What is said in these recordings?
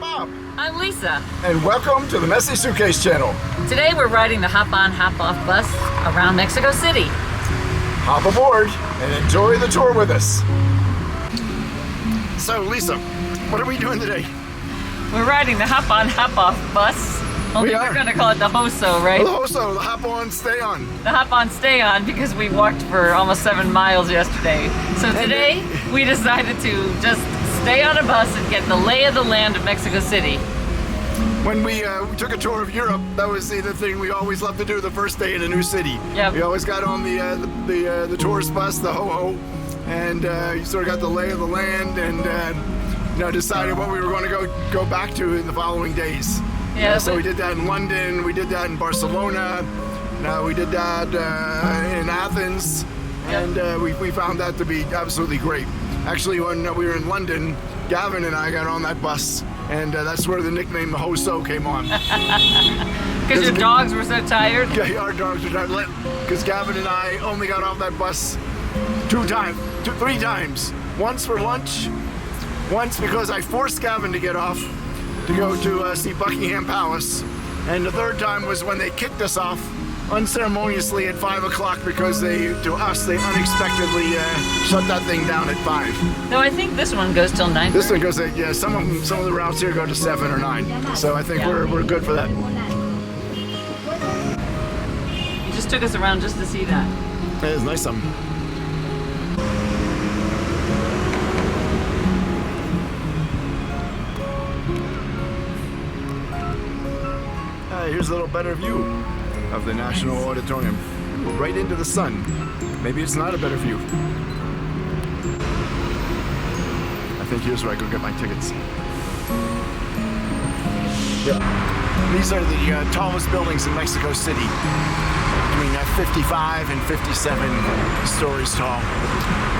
Bob. I'm Lisa. And welcome to the Messy Suitcase channel. Today we're riding the Hop On Hop Off bus around Mexico City. Hop aboard and enjoy the tour with us. So Lisa, what are we doing today? We're riding the Hop On Hop Off bus. Only we're going to call it the HOSO, right? The HOSO, the Hop On Stay On. The Hop On Stay On, because we walked for almost 7 miles yesterday. So today we decided to just stay on a bus and get the lay of the land of Mexico City. When we took a tour of Europe, that was the thing we always loved to do the first day in a new city. Yep. We always got on the tourist bus, the ho-ho, and you sort of got the lay of the land and decided what we were going to go back to in the following days. Yeah, so we did that in London, we did that in Barcelona, we did that in Athens, and we found that to be absolutely great. Actually, when we were in London, Gavin and I got on that bus, and that's where the nickname the HOSO came on. Because your dogs were so tired? Yeah, our dogs were tired. Because Gavin and I only got off that bus 3 times. Once for lunch, once because I forced Gavin to get off to go to see Buckingham Palace, and the third time was when they kicked us off unceremoniously at 5 o'clock because to us they unexpectedly shut that thing down at 5. No, I think this one goes till 9. This one goes at, yeah, some of the routes here go to 7 or 9. So I think we're good for that. You just took us around just to see that. It is nice of them. Here's a little better view of the National Auditorium, right into the sun. Maybe it's not a better view. I think here's where I go get my tickets. Yeah. These are the tallest buildings in Mexico City, between 55 and 57 stories tall.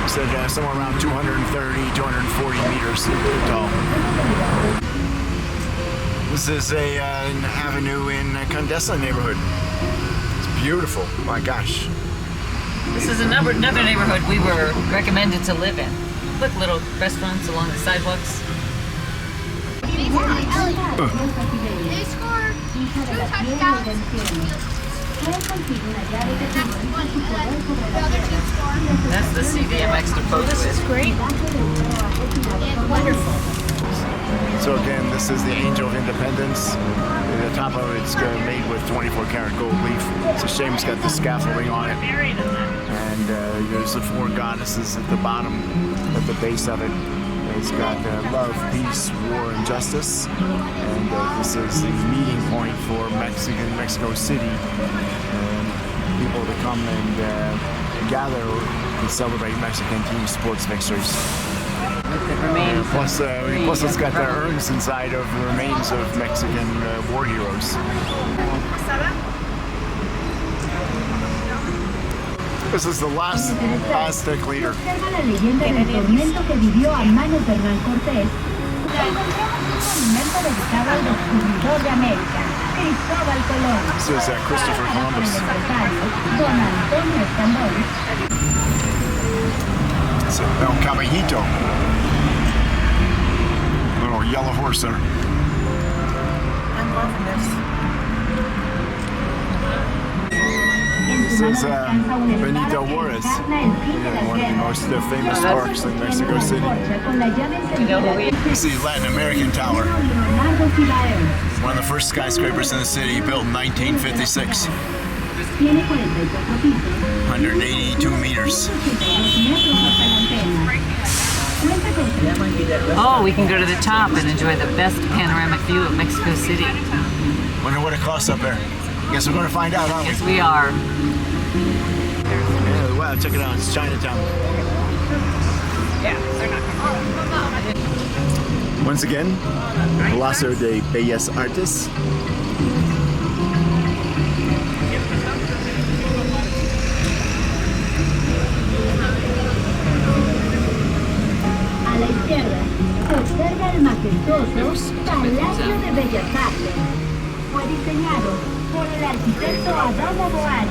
So somewhere around 230, 240 meters tall. This is an avenue in Condesa neighborhood. It's beautiful, my gosh. This is another neighborhood we were recommended to live in. Look, little restaurants along the sidewalks. They scored 2 touchdowns. That's the CDMX to post. This is great. It's wonderful. So again, this is the Angel of Independence. The top of it's made with 24 karat gold leaf. It's a shame it's got the scaffolding on it. And there's the 4 goddesses at the bottom, at the base of it. It's got love, peace, war, and justice. And this is the meeting point for Mexico City. People to come and gather and celebrate Mexican team sports victories. Plus it's got the urns inside of the remains of Mexican war heroes. This is the last Aztec leader. This is Christopher Columbus. It's El Caballito. Little yellow horse there. I'm loving this. This is Benito Juarez, one of the most famous parks in Mexico City. This is the Latin American Tower, one of the first skyscrapers in the city, built in 1956. 182 meters. Oh, we can go to the top and enjoy the best panoramic view of Mexico City. Wonder what it costs up there. Guess we're going to find out, aren't we? Yes, we are. Yeah, wow, check it out. It's Chinatown. Yeah, they're not. Once again, Palacio de Bellas Artes. A la izquierda se observa el majestuoso Palacio de Bellas Artes. Fue diseñado por el arquitecto Adamo Boari.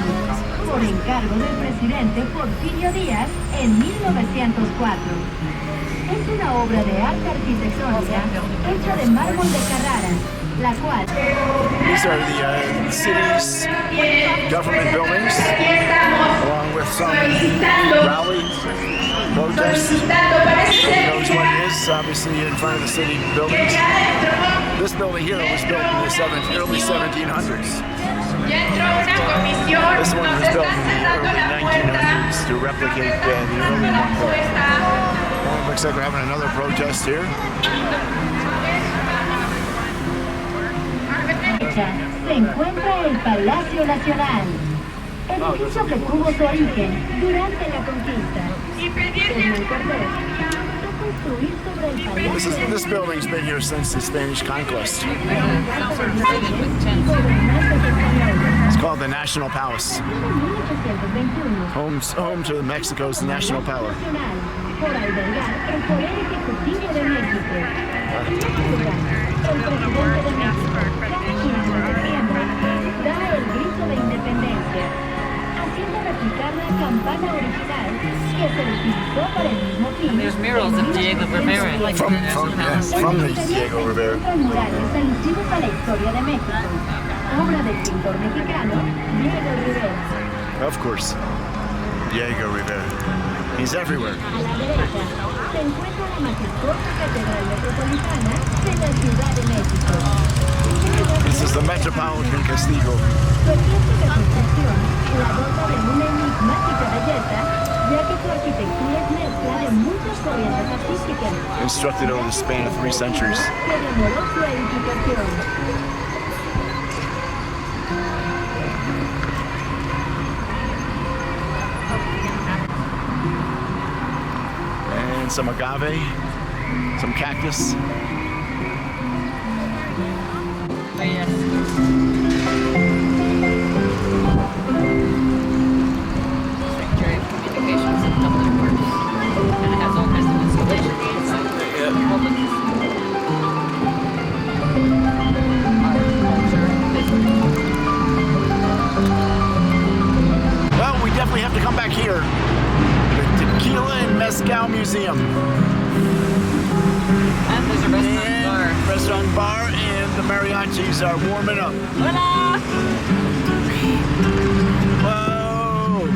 por encargo del presidente Porfirio Díaz en 1904. Es una obra de arte arquitectónica hecha de mármol de Carrara, la cual... These are the city's government buildings, along with some rallies, protests. Who knows what it is? Obviously, in front of the city buildings. This building here was built in the early 1700s. This one was built in the early 1900s to replicate the early one there. Well, it looks like we're having another protest here. Se encuentra el Palacio Nacional, edificio que tuvo su origen durante la conquista. Hernán Cortés mandó construir sobre el Palacio. This building's been here since the Spanish conquest. It's called the National Palace. Home to Mexico's national power. Por albergar el Poder Ejecutivo de México. El presidente de México, cada 15 de septiembre, da el grito de independencia, haciendo replicar la campana original que se utilizó para el mismo fin. There's murals of Diego Rivera. From the Diego Rivera. Murales alusivos a la historia de México, obra del pintor mexicano Diego Rivera. Of course, Diego Rivera. He's everywhere. A la derecha se encuentra la majestuosa Catedral Metropolitana de la Ciudad de México. This is the Metropolitan Castillo. Su ejemplo de construcción la dota de una enigmática belleza, ya que su arquitectura es mezcla de muchas corrientes artísticas. Constructed over the span of 3 centuries. Que demoró su edificación. Some agave, some cactus. Oh, yes. Secretary of Communications and Public Works. And it has all kinds of installations. Well, we definitely have to come back here. Tequila and Mezcal Museum. And there's a restaurant bar. Restaurant bar, and the mariachis are warming up. Hola! Whoa!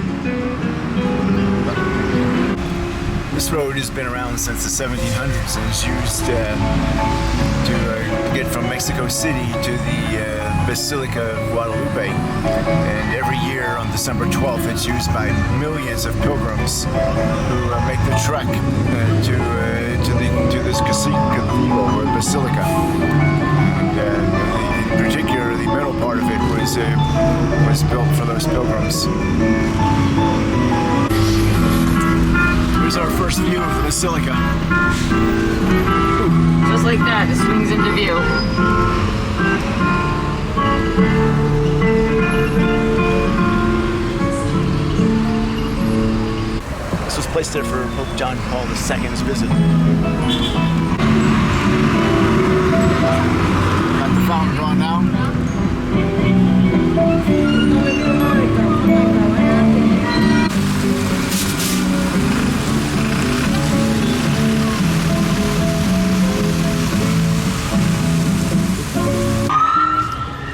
This road has been around since the 1700s and is used to get from Mexico City to the Basilica of Guadalupe. And every year on December 12th, it's used by millions of pilgrims who make the trek to this cathedral or basilica. And, in particular, the middle part of it was built for those pilgrims. Here's our first view of the basilica. Just like that, it swings into view. This was placed there for Pope John Paul II's visit. Got the fountain drawn now.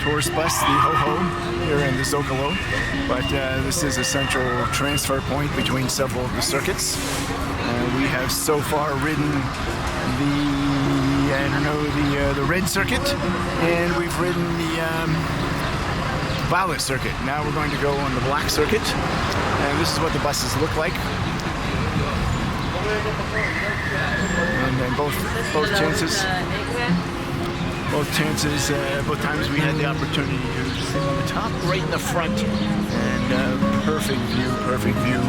Tourist bus, the Ho-Ho, here in the Zocalo. But this is a central transfer point between several of the circuits. We have so far ridden the red circuit, and we've ridden the violet circuit. Now we're going to go on the black circuit, and this is what the buses look like. And then both times we had the opportunity to sit on the top, right in the front, and perfect view.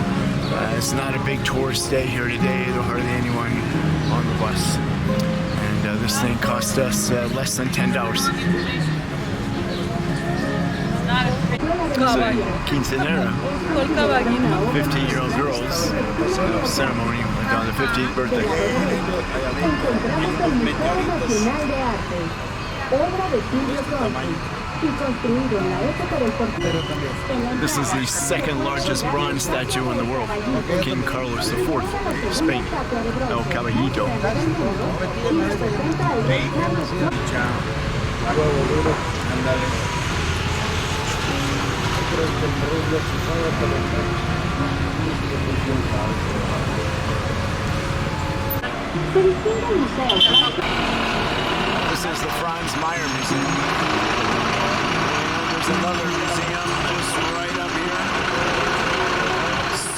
It's not a big tourist day here today. There's hardly anyone on the bus, and this thing cost us less than $10. Quinceanera, 15-year-old girls ceremony went on the 15th birthday. Encontramos el Museo Nacional de Arte, obra de Silvio Conti, y construido en la época del portugués. This is the second largest bronze statue in the world. King Carlos IV, Spain. El Caballito. Se distingue el museo. This is the Franz Meyer Museum. And there's another museum just right up here.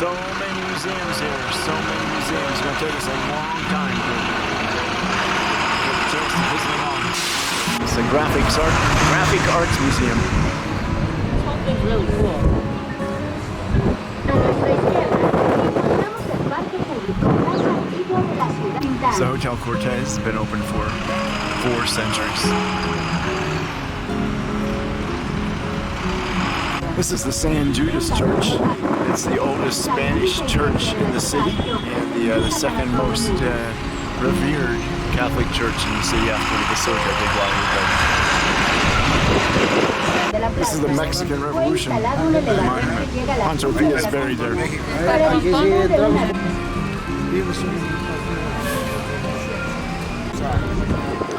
So many museums here. So many museums. It's going to take us a long time to get a chance to visit them all. It's the Graphic Arts Museum. This whole thing's really cool. A nuestra izquierda encontramos el parque público más antiguo de la ciudad. It's the Hotel Cortez. Been open for 4 centuries. This is the San Judas Church. It's the oldest Spanish church in the city and the second most revered Catholic church in the city after the Basilica de Guadalupe. This is the Mexican Revolution monument. Pancho Villa is buried there. You're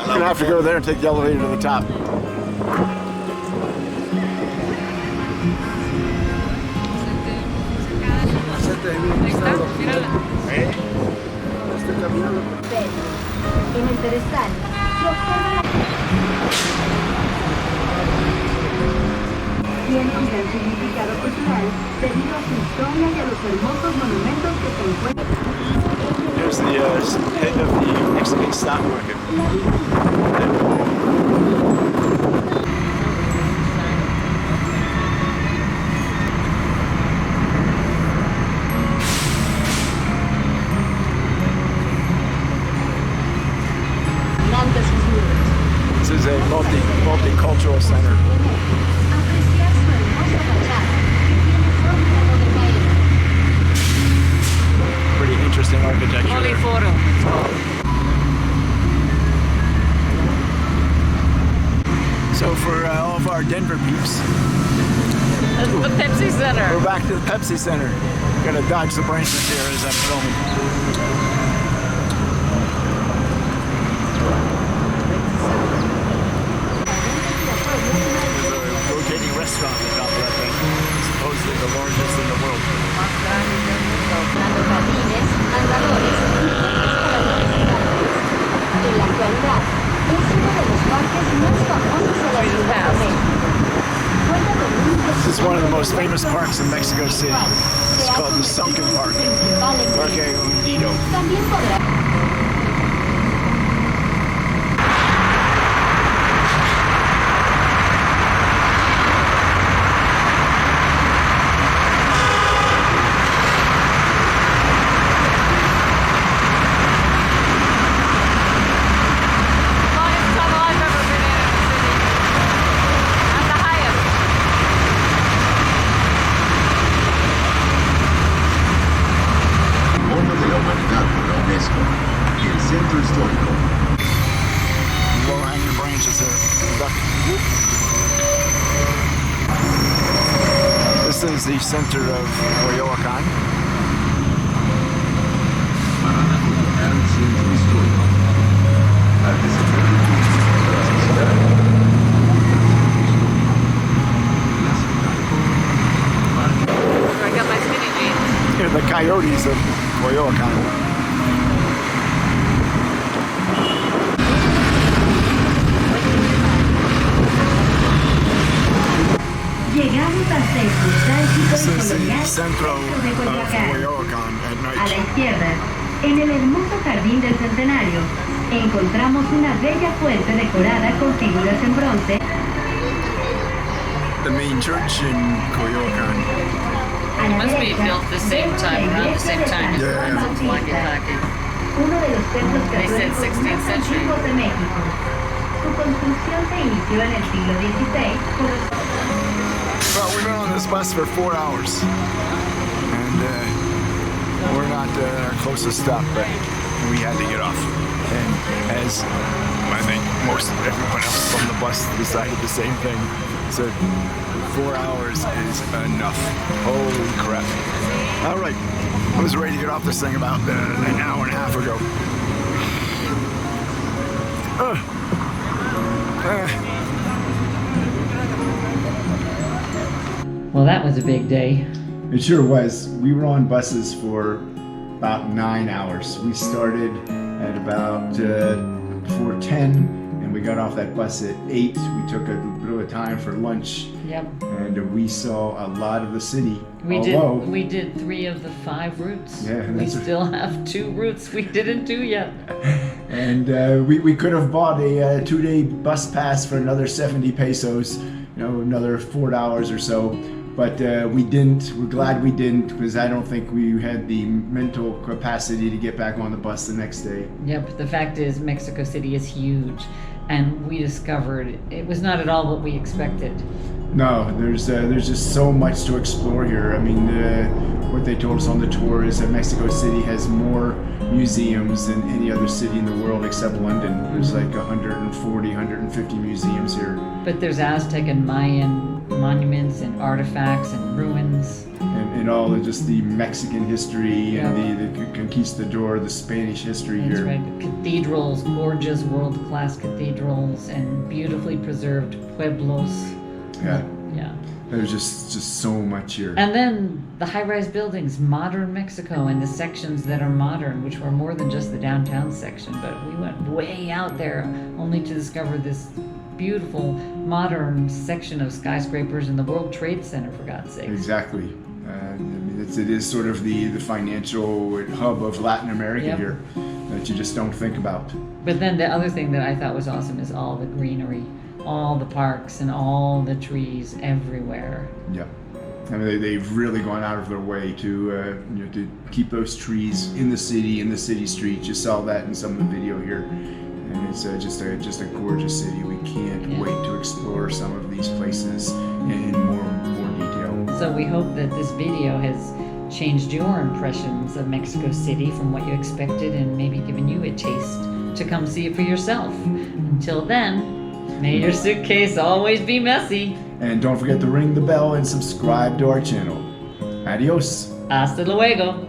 gonna have to go there and take the elevator to the top. En el pedestal se observa tiene un gran significado cultural debido a su historia y a los hermosos monumentos que se encuentran. Here's the head of the Mexican stock market. This is a multicultural center. Apreciar su hermosa fachada que tiene forma de paella. Pretty interesting architecture there. Poliforum. So for all of our Denver peeps, That's the Pepsi Center. we're back to the Pepsi Center. Gotta dodge the branches here as I'm filming. Rotating restaurant at the top of that thing. Supposedly the largest in the world. Dando jardines, andadores y en la actualidad es uno de los parques más famosos de la ciudad de México. Cuenta con un This is one of the most famous parks in Mexico City. It's called the Sunken Park. Parque Hundido. También podrá Longest tunnel I've ever been in the city. At the highest. Patrimonio de la Humanidad por la UNESCO y el Centro Histórico. Low-hanging branches there. Duck. This is the center of Coyoacán. Parada colonial y Centro Histórico. Al desarrollo turístico de la sociedad. I got my skinny jeans. Here are the coyotes of Coyoacán. llegamos hasta el nostálgico This y is the colonial centro de of Coyoacán. Coyoacán at A la night. izquierda, en el hermoso jardín del Centenario, encontramos una bella fuente decorada con figuras en bronce. The main church in Coyoacán. A la Must be derecha, built the same vemos la time, around the iglesia same de time. San Yeah. Juan Bautista, uno de los templos They said católicos 16th más century. antiguos de México. Su construcción se inició en el siglo XVI por los Well, we've been on this bus for 4 hours. And we're not our closest stop, but we had to get off. And as I think most everyone else on the bus decided the same thing, said 4 hours is enough. Holy crap. All right, I was ready to get off this thing about an hour and a half ago. Well, that was a big day. It sure was. We were on buses for about 9 hours. We started at about 4:10, and we got off that bus at 8. We took a bit of time for lunch, Yep. and we saw a lot of the city. We did 3 of the 5 routes. Yeah, We that's right. still have 2 routes we didn't do yet. And we could have bought a 2-day bus pass for another 70 pesos, another $4 or so. But we didn't. We're glad we didn't, because I don't think we had the mental capacity to get back on the bus the next day. Yep, the fact is Mexico City is huge, and we discovered it was not at all what we expected. No, there's just so much to explore here. I mean, what they told us on the tour is that Mexico City has more museums than any other city in the world except London. There's like 140, 150 museums here. But there's Aztec and Mayan monuments and artifacts and ruins. And all of just the Mexican history and Yeah. the conquistador, the Spanish history That's here. right. Cathedrals, gorgeous world-class cathedrals, and beautifully preserved pueblos. Yeah, Yeah. there's just so much here. And then the high-rise buildings, modern Mexico, and the sections that are modern, which were more than just the downtown section, but we went way out there only to discover this beautiful modern section of skyscrapers in the World Trade Center, for God's sake. Exactly. I mean, it is sort of the financial hub of Latin America Yep. here that you just don't think about. But then the other thing that I thought was awesome is all the greenery, all the parks and all the trees everywhere. Yeah. I mean, they've really gone out of their way to to keep those trees in the city streets. You saw that in some of the video here. And it's just a gorgeous city. We can't Yeah. wait to explore some of these places in more detail. So we hope that this video has changed your impressions of Mexico City from what you expected and maybe given you a taste to come see it for yourself. Until then, may your suitcase always be messy. And don't forget to ring the bell and subscribe to our channel. Adios. Hasta luego.